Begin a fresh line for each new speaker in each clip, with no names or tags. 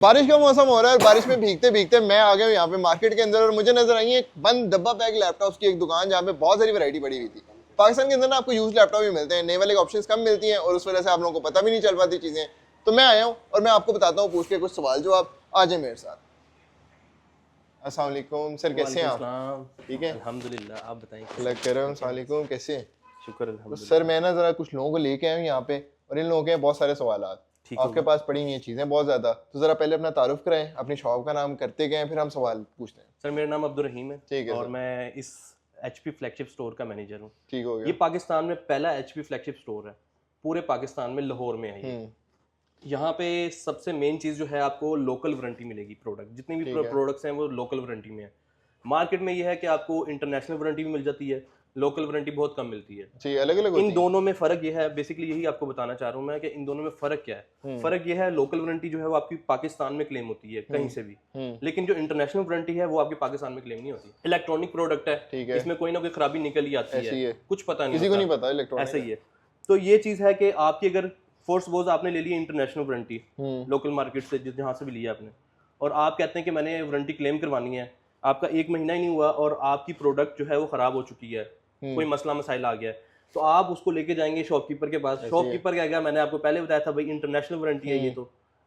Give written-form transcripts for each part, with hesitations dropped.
बारिश का मौसम हो रहा है और बारिश में भीगते भीगते मैं आ गया हूँ यहाँ पे मार्केट के अंदर और मुझे नजर आई है एक बंद डब्बा पैक लैपटॉप्स की एक दुकान जहाँ पे बहुत सारी वैरायटी पड़ी हुई थी। पाकिस्तान के अंदर ना आपको यूज लैपटॉप भी मिलते हैं, नए वाले ऑप्शंस कम मिलती हैं और उस वजह से आप लोगों को पता भी नहीं चल पाती चीजें। तो मैं आया हूँ और मैं आपको बताता हूँ पूछ के कुछ सवाल जो आप आ जाए मेरे साथ। अस्सलाम वालेकुम सर, कैसे हैं आप? ठीक है
अल्हम्दुलिल्लाह, आप बताएं।
लग कर रहे हो। अस्सलाम वालेकुम, कैसे हैं?
शुक्र
तो
अल्हम्दुलिल्लाह।
सर मैं ना जरा कुछ लोगों को लेके आया हूँ यहाँ पे और इन लोगों के बहुत सारे सवाल
ठीक
आपके
होगा।
पास पड़ी हुई हैं चीजें बहुत ज्यादा। तो जरा पहले अपना तारुफ कराएं, अपनी शॉप का नाम करते गए, फिर हम सवाल पूछते हैं।
सर मेरा नाम अब्दुल रहीम है
ठीक है
और
सर,
मैं इस एचपी फ्लैगशिप स्टोर का मैनेजर हूँ।
ठीक हो
ये
गया।
पाकिस्तान में पहला एचपी फ्लैगशिप स्टोर है, पूरे पाकिस्तान में, लाहौर में है ये।
हम्म,
यहाँ पे सबसे मेन चीज़ जो है, आपको लोकल वारंटी मिलेगी। प्रोडक्ट जितने भी
ठीक है।
प्रोडक्ट्स हैं वो लोकल वारंटी में है। मार्केट में ये है कि आपको इंटरनेशनल वारंटी भी मिल जाती है, लोकल वारंटी बहुत कम मिलती है।
जी, अलग अलग
इन
होती हैं।
दोनों में फ़र्क ये है, बेसिकली यही आपको बताना चाह रहा हूँ मैं कि इन दोनों में फ़र्क क्या है। फ़र्क ये है, लोकल वारंटी जो है वो आपकी पाकिस्तान में क्लेम होती है कहीं से भी, लेकिन जो इंटरनेशनल वारंटी है वो आपकी पाकिस्तान में क्लेम नहीं होती। इलेक्ट्रॉनिक प्रोडक्ट है,
ठीक है,
इसमें कोई ना कोई खराबी निकल ही आती
ऐसी
है,
है,
कुछ पता नहीं
किसी को
होता,
नहीं पता इलेक्ट्रॉनिक
ऐसा ही है। तो ये चीज़ है कि आपकी अगर फोर्स सपोज आपने ले ली इंटरनेशनल वारंटी
हम्म,
लोकल मार्केट से, जहाँ से भी लिया आपने, और आप कहते हैं कि मैंने वारंटी क्लेम करवानी है, आपका 1 महीना ही नहीं हुआ और आपकी प्रोडक्ट जो है वो ख़राब हो चुकी है, कोई मसला मसाइल आ गया है, तो आप उसको लेके जाएंगे शॉपकीपर के पास। शॉपकीपर क्या कहेगा, मैंने आपको पहले बताया था भाई इंटरनेशनल वारंटी है, ये तो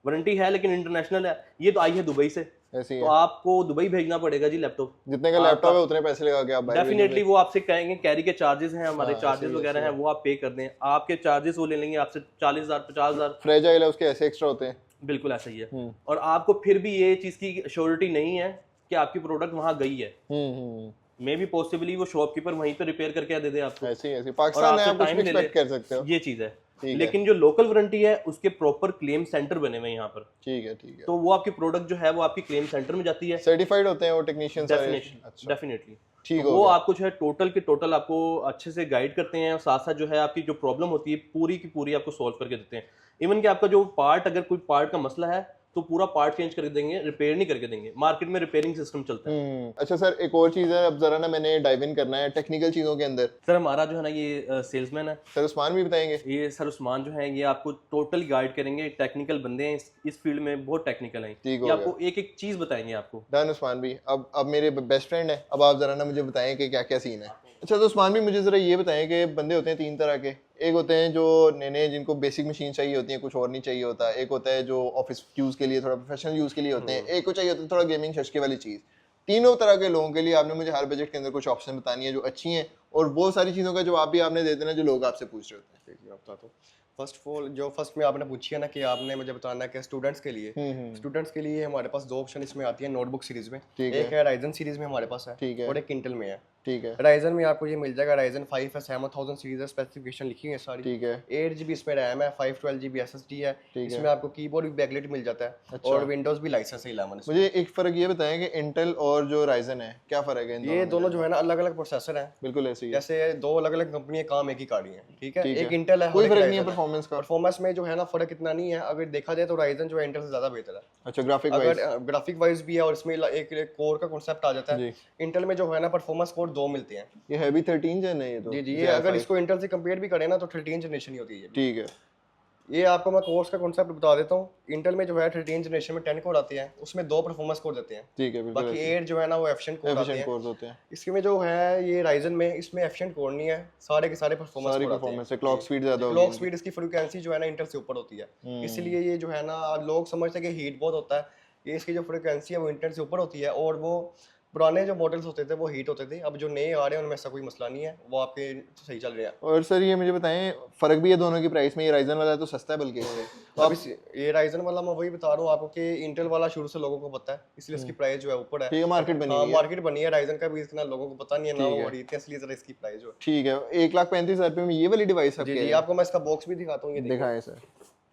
वारंटी है लेकिन इंटरनेशनल है, ये तो आई है दुबई से,
ऐसी
तो
है।
आपको दुबई भेजना पड़ेगा जी लैपटॉप।
जितने का
आपका
लैपटॉप है उतने पैसे लगा के आप बाहर भेजोगे।
डेफिनेटली वो आपसे कहेंगे, कैरी के चार्जेस हैं हमारे,
हाँ,
चार्जेस
ऐसे
वगैरह
ही
हैं,
है।
वो आप पे कर दें, आपके चार्जेस वो ले लेंगे आपसे 40,000 50,000।
फ्रेजाइल है उसके, ऐसे एक्स्ट्रा होते हैं।
बिल्कुल ऐसा ही है। और आपको फिर भी ये चीज़ की श्योरिटी नहीं है कि आपकी प्रोडक्ट वहां गई है। मे भी पॉसिबली वो शॉपकीपर वहीं पे रिपेयर करके दे दे आपको
ऐसे ही, ऐसे ही।
और
पाकिस्तान है,
आपसे
आप कुछ
टाइम
भी
ले ले,
एक्सपेक्ट कर सकते हो।
ये चीज़ है।
ठीक है,
लेकिन जो लोकल वारंटी है उसके प्रॉपर क्लेम सेंटर बने हुए हैं यहाँ पर,
ठीक है, ठीक है।
तो वो आपकी प्रोडक्ट जो है वो आपकी क्लेम सेंटर में जाती है।
सर्टिफाइड होते हैं वो टेक्नीशियन सारे? अच्छा,
डेफिनेटली।
ठीक
तो
हो
वो
गया।
आपको जो है टोटल के टोटल आपको अच्छे से गाइड करते हैं और साथ साथ जो है आपकी जो प्रॉब्लम होती है पूरी की पूरी आपको सॉल्व करके देते हैं। इवन कि आपका जो पार्ट, अगर कोई पार्ट का मसला है तो पूरा पार्ट चेंज करके देंगे, रिपेयर नहीं करके देंगे। मार्केट में रिपेयरिंग सिस्टम चलता है।
अच्छा सर, एक और चीज़ है, अब जरा ना मैंने डाइव इन करना है टेक्निकल चीज़ों के अंदर।
सर हमारा जो है ना ये सेल्समैन है,
सर उस्मान भी बताएंगे।
ये सर उस्मान जो है ये आपको टोटल गाइड करेंगे। टेक्निकल बंदे हैं, इस फील्ड में बहुत टेक्निकल हैं,
ठीक
ये
हो
आपको एक एक चीज़ बताएंगे आपको।
डन उस्मान भी। अब मेरे बेस्ट फ्रेंड है, अब आप जरा ना मुझे बताएं कि क्या क्या सीन है। अच्छा तो उस्मान भी मुझे जरा ये बताएं कि बंदे होते हैं तीन तरह के। एक होते हैं जो नए जिनको बेसिक मशीन चाहिए होती है, कुछ और नहीं चाहिए होता। एक होता है जो ऑफिस यूज़ के लिए, थोड़ा प्रोफेशनल यूज़ के लिए होते हैं। एक को चाहिए होता है थोड़ा गेमिंग शशके वाली चीज़। तीनों तरह के लोगों के लिए आपने मुझे हर बजट के अंदर कुछ ऑप्शन बतानी है जो अच्छी हैं, और वो सारी चीज़ों का जवाब भी आपने दे देना जो लोग आपसे पूछ रहे होते हैं।
देखिए मैं बताता हूँ। फर्स्ट ऑफ ऑल जो फर्स्ट में आपने पूछी है ना कि आपने मुझे बताना है कि स्टूडेंट्स के लिए हमारे पास दो ऑप्शन इसमें आती है नोटबुक सीरीज में।
ठीक
एक है राइजन सीरीज में हमारे पास है,
ठीक है,
और एक इंटेल में है।
ठीक है,
राइजन में आपको ये मिल जाएगा, राइजन 5 है, 7000 सीरीज है, स्पेसिफिकेशन लिखी है सारी।
ठीक है,
8 GB इसमें रैम है, 512 GB SSD है।
ठीक है।
इसमें आपको कीबोर्ड भी बैकलाइट मिल जाता है,
अच्छा।
और विंडोज भी लाइसेंस है 11 इसमें।
मुझे एक फ़र्क ये बताएं कि इंटेल और जो राइजन है क्या फ़र्क है इन
ये
दोनों
दोनों
में?
जो है ना अलग अलग प्रोसेसर हैं।
बिल्कुल ऐसे ही है।
जैसे दो अलग अलग कंपनियां काम एक ही कर रही हैं, ठीक है।
ठीक
एक
है,
इंटेल है,
कोई
और एक
फ़र्क नहीं है
Ryzen
परफॉर्मेंस का।
परफॉर्मेंस में जो है ना फर्क इतना नहीं है, अगर देखा जाए तो राइजन जो है इंटेल से ज़्यादा बेहतर है।
अच्छा, ग्राफिक
अगर
वाइज।
ग्राफिक वाइज भी है, और इसमें एक कोर का कॉन्सेप्ट आ जाता है।
जी,
इंटेल में जो है ना परफॉर्मेंस कोर 2 मिलते हैं।
ये है भी 13 जन है ये तो।
जी जी, ये
Zen
अगर
5।
इसको इंटेल से कंपेयर भी करें ना तो 13 जनरेशन ही होती है ये भी।
ठीक है,
ये आपको मैं कोर्स का कॉन्सेप्ट बता देता हूँ। इंटेल में जो है 13 जनरेशन में 10 कोर आते हैं, उसमें 2 परफॉर्मेंस कोर देते हैं।
ठीक है, बिल्कुल
बाकी
ऐसे
8 जो है ना वो एफिशिएंट कोर आते
एफिशिएंट
हैं।
कोर्स होते हैं।
इसमें जो है ये राइजन में, इसमें एफिशिएंट कोर नहीं है, सारे के सारे परफॉर्मेंस
सारी
कोर आते हैं।
परफॉर्मेंस है, क्लॉक स्पीड ज़्यादा होगी
क्लॉक
इनकी।
स्पीड, इसकी फ्रीक्वेंसी जो है ना इंटेल से ऊपर होती है। इसलिए ये जो है ना लोग समझते हैं कि हीट बहुत होता है, ये इसकी जो फ्रीक्वेंसी है वो इंटेल से ऊपर होती है। और वो पुराने जो मॉडल्स होते थे वो हीट होते थे, अब जो नए आ रहे हैं उनमें ऐसा कोई मसला नहीं है, वो आपके सही चल रहे हैं।
और सर ये मुझे बताएं, फ़र्क भी है दोनों की प्राइस में? ये राइजन वाला है तो सस्ता है बल्कि इससे। तो
अब
आप
ये राइजन वाला मैं वही बता रहा हूँ आपको कि इंटेल वाला शुरू से लोगों को पता है, इसलिए इसकी प्राइस जो है ऊपर है।
ठीक है, मार्केट बनी
हाँ
हुई है।
मार्केट बनी है, राइजन का भी इतना लोगों को पता नहीं है ना,
ठीक
वो
है।
खरीदते हैं, इसलिए जरा इसकी प्राइस जो है।
ठीक है, 1,35,000 में ये वाली डिवाइस आप
जी
कह
जी,
रहे हैं?
आपको मैं इसका बॉक्स भी दिखाता हूँ, ये देखिए
दिखाएं सर।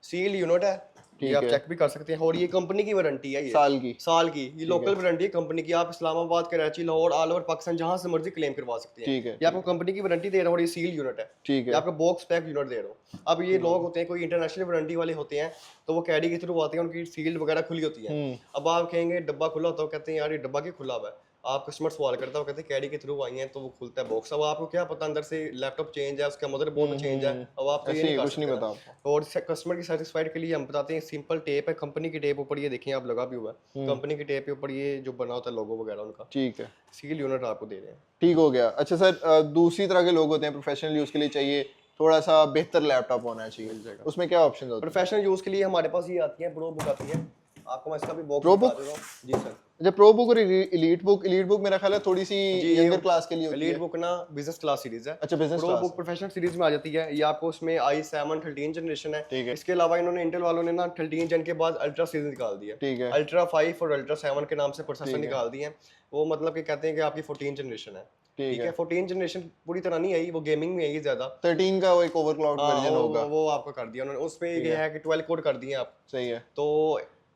सील यूनिट है, ये
ठीक
आप
है।
चेक भी कर सकते हैं। और ये कंपनी की वारंटी है, ये
साल की?
साल की। ये लोकल वारंटी है कंपनी की, आप इस्लामाबाद, कराची, लाहौर, ऑल ओवर पाकिस्तान जहां से मर्जी क्लेम करवा सकते हैं।
ठीक है,
ये आपको कंपनी की वारंटी दे रहा हूँ, और ये सील यूनिट है।
ठीक
ये
है,
आपका बॉक्स पैक यूनिट दे रहा हूँ। अब ये लोग होते हैं कोई इंटरनेशनल वारंटी वाले होते हैं, तो वो कैडी के थ्रू आते हैं, उनकी सील वगैरह खुली होती है। अब आप कहेंगे डब्बा खुला होता है, कहते हैं यार ये डब्बा क्यों खुला हुआ है, आप कस्टमर सवाल करता है, वो कहते हैं कैडी के थ्रू आई हैं, तो वो खुलता है बॉक्स। अब आपको क्या पता अंदर से लैपटॉप चेंज है, उसका मदरबोर्ड चेंज है, अब आप तो ये
ऐसे
नहीं
ही
कर
कुछ नहीं
सकते
पता
ना।
आपको।
और कस्टमर की सेटिस्फाइड के लिए हम बताते हैं, सिंपल टेप है, कंपनी की टेप ऊपर ये देखिए आप लगा भी हुआ है, कंपनी की टेप के ऊपर ये जो बना होता है लोगो वगैरह उनका,
ठीक है,
सील यूनिट आपको दे रहे हैं।
ठीक हो गया। अच्छा सर, दूसरी तरह के लोग होते हैं प्रोफेशनल यूज़ के लिए चाहिए थोड़ा सा बेहतर लैपटॉप होना चाहिए, उसमें क्या ऑप्शन होते हैं?
प्रोफेशनल यूज़ के लिए हमारे पास ये आती है, प्रो बुक आती है, आपको मैं इसका भी बॉक्स
Pro
बता
book?
देता हूँ। जी सर।
अच्छा, प्रो बुक और एलीट बुक मेरा ख्याल है थोड़ी सी
जी,
यंगर क्लास के लिए होती
एलीट
है।
बुक ना बिजनेस क्लास सीरीज है।
अच्छा, business
pro
class
book professional series में आ जाती है, ये आपको उसमें i7 13 जनरेशन है।
ठीक है।
इसके अलावा इन्होंने इंटेल वालों ने ना 13 जन के बाद अल्ट्रा सीरीज निकाल दी है,
ठीक है,
अल्ट्रा 5 और अल्ट्रा 7 के नाम से प्रोसेसर
ठीक है।
निकाल दिए हैं। वो मतलब कि कहते हैं कि आपकी 14 जनरेशन है।
ठीक
ठीक
है।
है, 14 जनरेशन पूरी तरह नहीं आई, वो गेमिंग में आई ज्यादा।
13 का वो एक ओवरक्लॉक
हाँ,
वर्जन होगा।
वो आपको कर दिया उन्होंने, उसमें ये है कि 12 कोड कर दिए आप।
सही है।
तो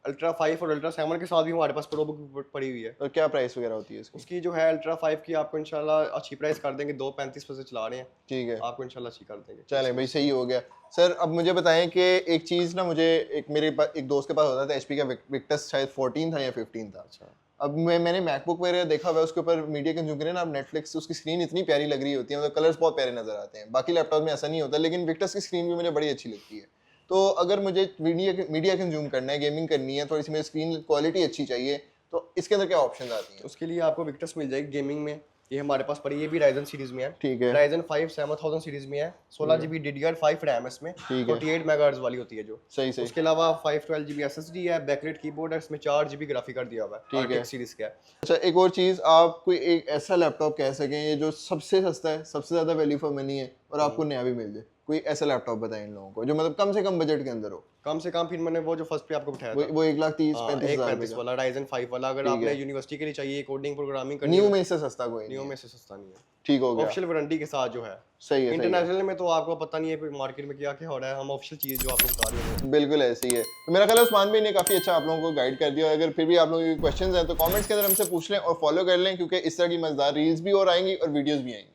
अल्ट्रा 5 और अल्ट्रा 7 के साथ भी हमारे पास प्रो बुक पड़ी हुई है।
और क्या प्राइस वगैरह होती है इसकी?
उसकी जो है अल्ट्रा 5 की आपको इंशाल्लाह अच्छी प्राइस कर देंगे, 235 पे से चला रहे हैं,
ठीक है,
आपको इंशाल्लाह अच्छी कर देंगे।
चले भाई, सही हो गया। सर अब मुझे बताएं कि एक चीज़ ना, मुझे एक दोस्त के पास होता था एचपी का विक्टस, शायद 14 था या 15 था।
अच्छा।
अब मैंने मैकबुक वगैरह देखा हुआ है, उसके ऊपर मीडिया कंज्यूम करें ना आप नेटफ्लिक्स, उसकी स्क्रीन इतनी प्यारी लग रही होती है, मतलब कलर्स बहुत प्यारे नजर आते हैं। बाकी लैपटॉप में ऐसा नहीं होता, लेकिन विक्टस की स्क्रीन भी मुझे बड़ी अच्छी लगती है। तो अगर मुझे मीडिया कंज्यूम करना है, गेमिंग करनी है, थोड़ी सी मेरी स्क्रीन क्वालिटी अच्छी चाहिए, तो इसके अंदर क्या ऑप्शन आती हैं?
उसके लिए आपको विक्टस मिल जाएगी गेमिंग में, ये हमारे पास पड़ी है, ये भी राइजन सीरीज में है।
ठीक है,
राइजन 5 7000 सीरीज में है, 16 GB DDR5 रैम है इसमें,
ठीक है।
48 मेगाहर्ट्ज वाली होती है जो।
सही सही।
उसके अलावा 512 GB SSD है, बैकलाइट कीबोर्ड है, इसमें 4 GB ग्राफिक कार्ड दिया हुआ है,
ठीक है।
RTX सीरीज का है।
अच्छा, एक और चीज़, आप कोई एक ऐसा लैपटॉप कह सकें ये जो सबसे सस्ता है, सबसे ज़्यादा वैल्यू फॉर मनी है और आपको नया भी मिल जाए, कोई ऐसा लैपटॉप बताएं इन लोगों को जो मतलब कम से कम बजट के अंदर हो।
कम से कम फिर मैंने वो जो फर्स्ट पे आपको बताया था,
वो 1,30,35,000
एक 35 वाला राइजन 5 वाला, अगर आपने यूनिवर्सिटी के लिए चाहिए, कोडिंग प्रोग्रामिंग करनी
न्यू
है,
में इससे सस्ता कोई नहीं
न्यू
है।
में से सस्ता नहीं है,
ठीक हो गया,
ऑफिशियल वारंटी के साथ जो है।
सही है, सही है।
इंटरनेशनल में तो आपको पता नहीं है मार्केट में क्या क्या हो रहा है, हम ऑफिशियल चीज जो आपको बता रहे हैं।
बिल्कुल ऐसे ही है। तो मेरा ख्याल है उस्मान भाई ने काफ़ी अच्छा आप लोगों को गाइड कर दिया। अगर फिर भी आप लोगों के क्वेश्चंस हैं तो कमेंट्स के अंदर हमसे पूछ लें और फॉलो कर लें, क्योंकि इस तरह की मजेदार रील्स भी और आएंगी और वीडियोस भी आएंगी।